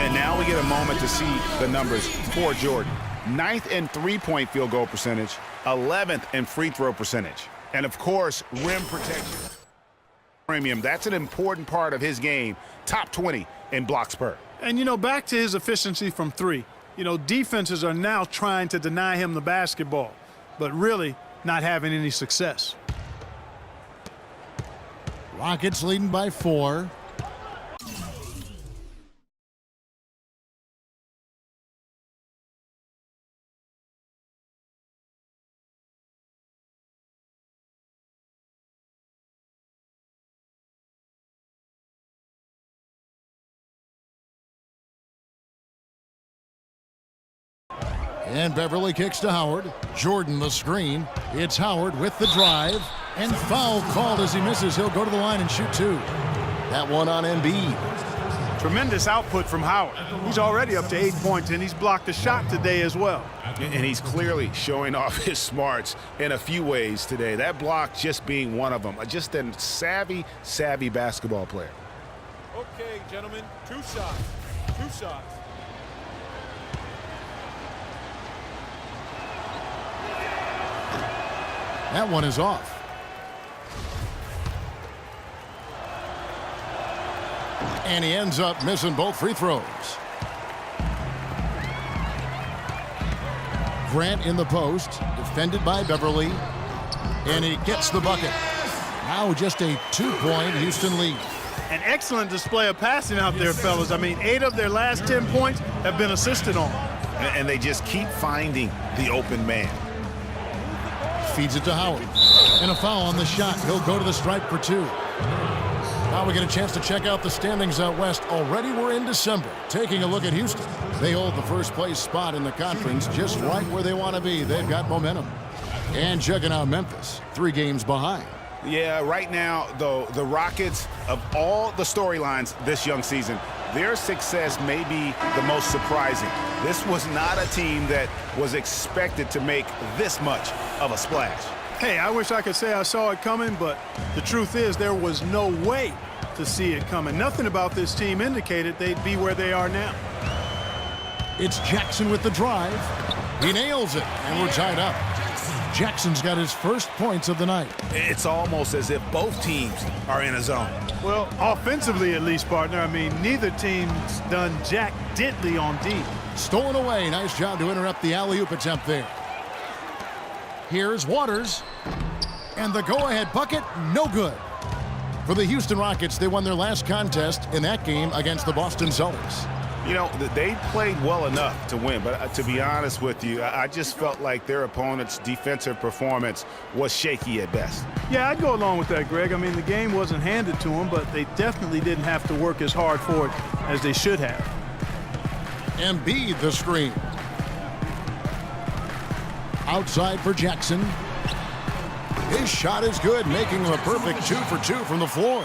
And now we get a moment to see the numbers for Jordan. 9th in three-point field goal percentage, 11th in free throw percentage. And, of course, rim protection. Premium, that's an important part of his game. Top 20 in blocks per. And, you know, back to his efficiency from three. You know, defenses are now trying to deny him the basketball, but really not having any success. Rockets leading by 4. And Beverly kicks to Howard. Jordan the screen. It's Howard with the drive. And foul called as he misses. He'll go to the line and shoot 2. That one on Embiid. Tremendous output from Howard. He's already up to 8 points, and he's blocked a shot today as well. And he's clearly showing off his smarts in a few ways today. That block just being one of them. Just a savvy basketball player. Okay, gentlemen, 2 shots. 2 shots. That one is off. And he ends up missing both free throws. Grant in the post, defended by Beverly. And he gets the bucket. Now just a 2-point Houston lead. An excellent display of passing out there, fellas. I mean, 8 of their last 10 points have been assisted on. And they just keep finding the open man. Feeds it to Howard. And a foul on the shot. He'll go to the stripe for 2. Now we get a chance to check out the standings out west. Already we're in December. Taking a look at Houston. They hold the first place spot in the conference just right where they want to be. They've got momentum. And checking out Memphis, 3 games behind. Yeah, right now, though, the Rockets, of all the storylines this young season, their success may be the most surprising. This was not a team that was expected to make this much of a splash. Hey, I wish I could say I saw it coming, but the truth is there was no way to see it coming. Nothing about this team indicated they'd be where they are now. It's Jackson with the drive. He nails it, and we're tied up. Jackson's got his first points of the night. It's almost as if both teams are in a zone. Well, offensively at least, partner. I mean, neither team's done jack diddly on D. Stolen away. Nice job to interrupt the alley-oop attempt there. Here's Waters. And the go-ahead bucket, no good. For the Houston Rockets, they won their last contest in that game against the Boston Celtics. You know, they played well enough to win, but to be honest with you, I just felt like their opponent's defensive performance was shaky at best. Yeah, I'd go along with that, Greg. I mean, the game wasn't handed to them, but they definitely didn't have to work as hard for it as they should have. Embiid the screen. Outside for Jackson. His shot is good, making him a perfect 2 for 2 from the floor.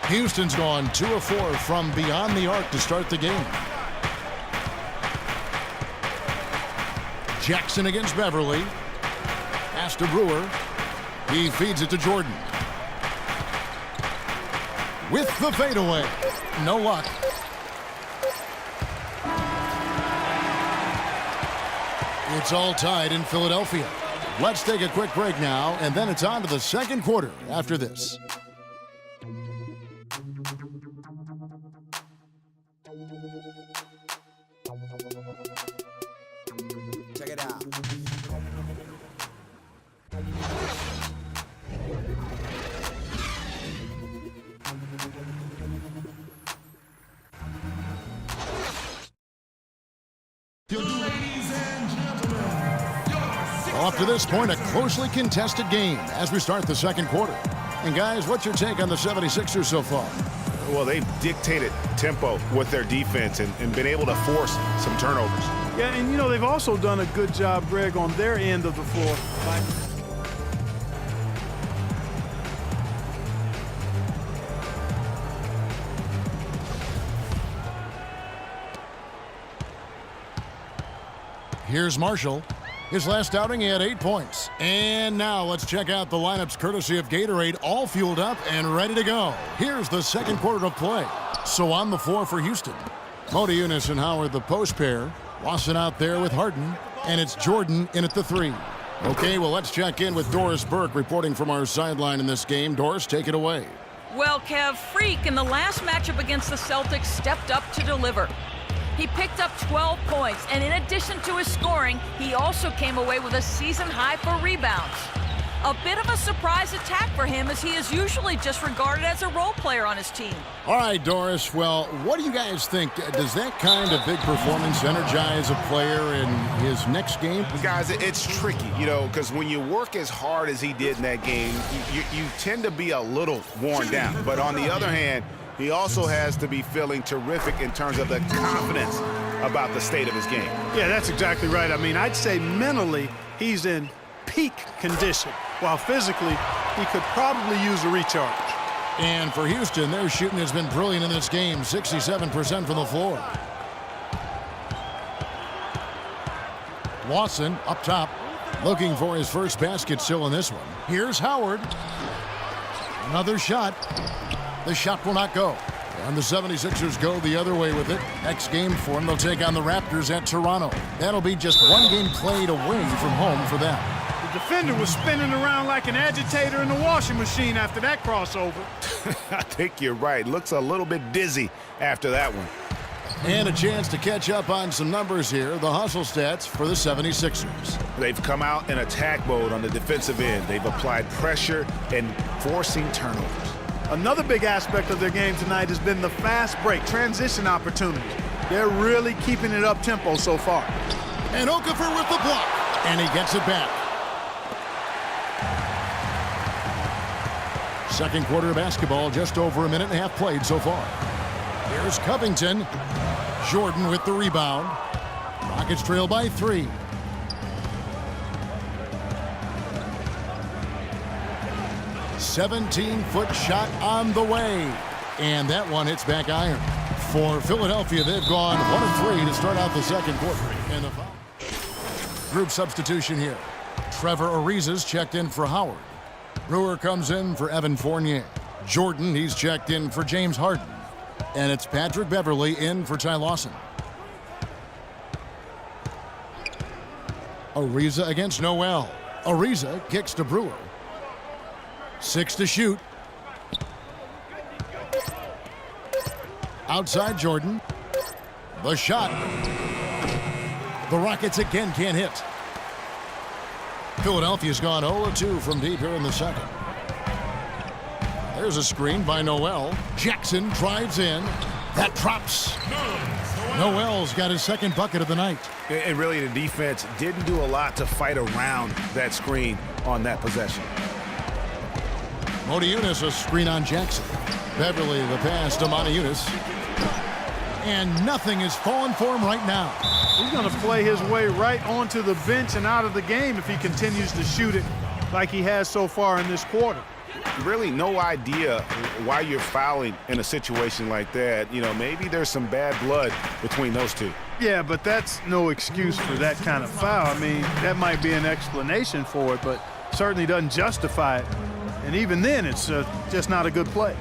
Houston's gone 2 of 4 from beyond the arc to start the game. Jackson against Beverly. Pass to Brewer. He feeds it to Jordan. With the fadeaway. No luck. It's all tied in Philadelphia. Let's take a quick break now, and then it's on to the second quarter after this. Check it out. Up to this point, a closely contested game as we start the second quarter. And guys, what's your take on the 76ers so far? Well, they've dictated tempo with their defense and been able to force some turnovers. Yeah, and you know, they've also done a good job, Greg, on their end of the floor. Here's Marshall. His last outing, he had 8 points. And now let's check out the lineups courtesy of Gatorade, all fueled up and ready to go. Here's the second quarter of play. So on the floor for Houston, Motiejunas and Howard, the post pair. Lawson out there with Harden, and it's Jordan in at the 3. Okay, well, let's check in with Doris Burke reporting from our sideline in this game. Doris, take it away. Well, Kev, Freak in the last matchup against the Celtics stepped up to deliver. He picked up 12 points, and in addition to his scoring, he also came away with a season high for rebounds. A bit of a surprise attack for him, as he is usually just regarded as a role player on his team. All right, Doris, well, what do you guys think? Does that kind of big performance energize a player in his next game? Guys, it's tricky, you know, because when you work as hard as he did in that game, you tend to be a little worn down. But on the other hand, he also has to be feeling terrific in terms of the confidence about the state of his game. Yeah, that's exactly right. I mean, I'd say mentally he's in peak condition, while physically he could probably use a recharge. And for Houston, their shooting has been brilliant in this game, 67% from the floor. Lawson up top, looking for his first basket still in this one. Here's Howard. Another shot. The shot will not go. And the 76ers go the other way with it. Next game for them, they'll take on the Raptors at Toronto. That'll be just one game played away from home for them. The defender was spinning around like an agitator in the washing machine after that crossover. I think you're right. Looks a little bit dizzy after that one. And a chance to catch up on some numbers here. The hustle stats for the 76ers. They've come out in attack mode on the defensive end. They've applied pressure and forcing turnovers. Another big aspect of their game tonight has been the fast break, transition opportunities. They're really keeping it up-tempo so far. And Okafor with the block. And he gets it back. Second quarter of basketball, just over a minute and a half played so far. Here's Covington. Jordan with the rebound. Rockets trail by 3. "17-foot shot on the way." And that one hits back iron. For Philadelphia, they've gone 1 of 3 to start out the second quarter. And the foul. Group substitution here. Trevor Ariza's checked in for Howard. Brewer comes in for Evan Fournier. Jordan, he's checked in for James Harden. And it's Patrick Beverley in for Ty Lawson. Ariza against Noel. Ariza kicks to Brewer. 6 to shoot. Outside Jordan. The shot. The Rockets again can't hit. Philadelphia's gone 0-2 from deep here in the second. There's a screen by Noel. Jackson drives in. That drops. Noel's got his second bucket of the night. And really, the defense didn't do a lot to fight around that screen on that possession. Motiejunas a screen on Jackson. Beverley the pass to Motiejunas. And nothing is falling for him right now. He's going to play his way right onto the bench and out of the game if he continues to shoot it like he has so far in this quarter. Really no idea why you're fouling in a situation like that. You know, maybe there's some bad blood between those two. Yeah, but that's no excuse for that kind of foul. I mean, that might be an explanation for it, but certainly doesn't justify it. And even then, it's just not a good play.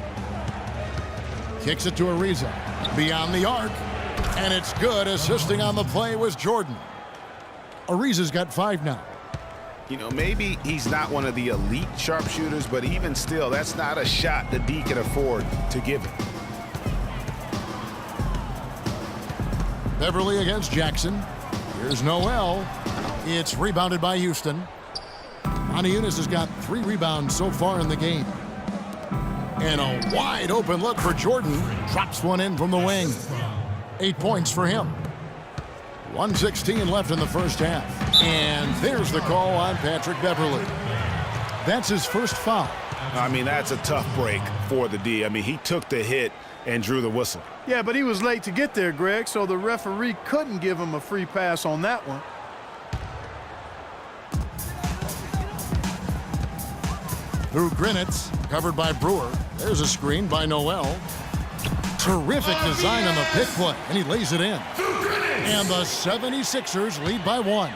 Kicks it to Ariza. Beyond the arc. And it's good. Assisting on the play was Jordan. Ariza's got 5 now. You know, maybe he's not one of the elite sharpshooters, but even still, that's not a shot the D can afford to give him. Beverley against Jackson. Here's Noel. It's rebounded by Houston. Motiejunas has got 3 rebounds so far in the game. And a wide open look for Jordan. Drops one in from the wing. 8 points for him. 1:16 left in the first half. And there's the call on Patrick Beverley. That's his first foul. I mean, that's a tough break for the D. I mean, he took the hit and drew the whistle. Yeah, but he was late to get there, Greg, so the referee couldn't give him a free pass on that one. Through Grinitz, covered by Brewer. There's a screen by Noel. Terrific design on the pick play, and he lays it in. And the 76ers lead by 1.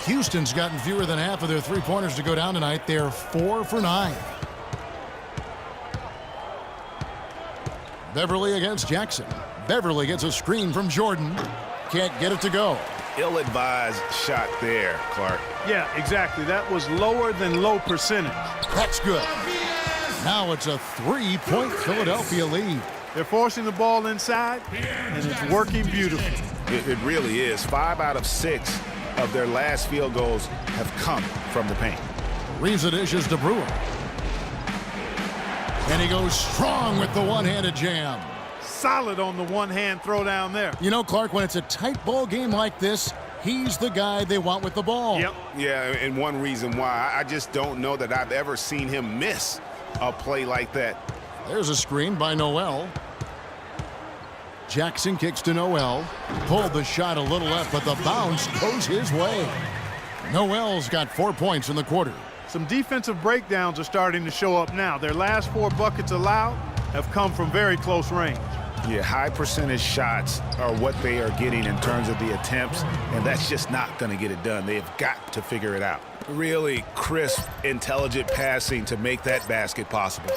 Houston's gotten fewer than half of their three-pointers to go down tonight. They're 4 for 9. Beverly against Jackson. Beverly gets a screen from Jordan. Can't get it to go. Ill-advised shot there, Clark. Yeah, exactly. That was lower than low percentage. That's good. Now it's a 3-point Philadelphia lead. They're forcing the ball inside, and it's working beautifully. It really is. 5 out of 6 of their last field goals have come from the paint. Reeves dishes to Brewer. And he goes strong with the one-handed jam. Solid on the one-hand throw down there. You know, Clark, when it's a tight ball game like this, he's the guy they want with the ball. Yep. Yeah, and one reason why, I just don't know that I've ever seen him miss a play like that. There's a screen by Noel. Jackson kicks to Noel. Pulled the shot a little left, but the bounce goes his way. Noel's got 4 points in the quarter. Some defensive breakdowns are starting to show up now. Their last 4 buckets allowed have come from very close range. Yeah, high percentage shots are what they are getting in terms of the attempts, and that's just not going to get it done. They've got to figure it out. Really crisp, intelligent passing to make that basket possible.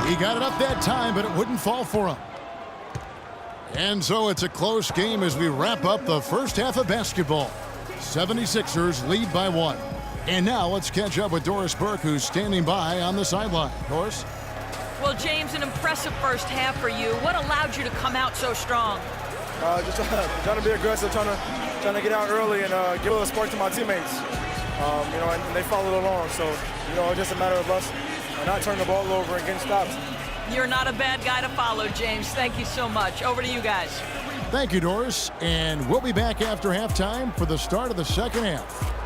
He got it up that time, but it wouldn't fall for him. And so it's a close game as we wrap up the first half of basketball. 76ers lead by 1. And now let's catch up with Doris Burke, who's standing by on the sideline. Doris? Well, James, an impressive first half for you. What allowed you to come out so strong? Just trying to be aggressive, trying to get out early and give a little spark to my teammates. And they followed along. So, it's just a matter of us not turning the ball over and getting stops. You're not a bad guy to follow, James. Thank you so much. Over to you guys. Thank you, Doris. And we'll be back after halftime for the start of the second half.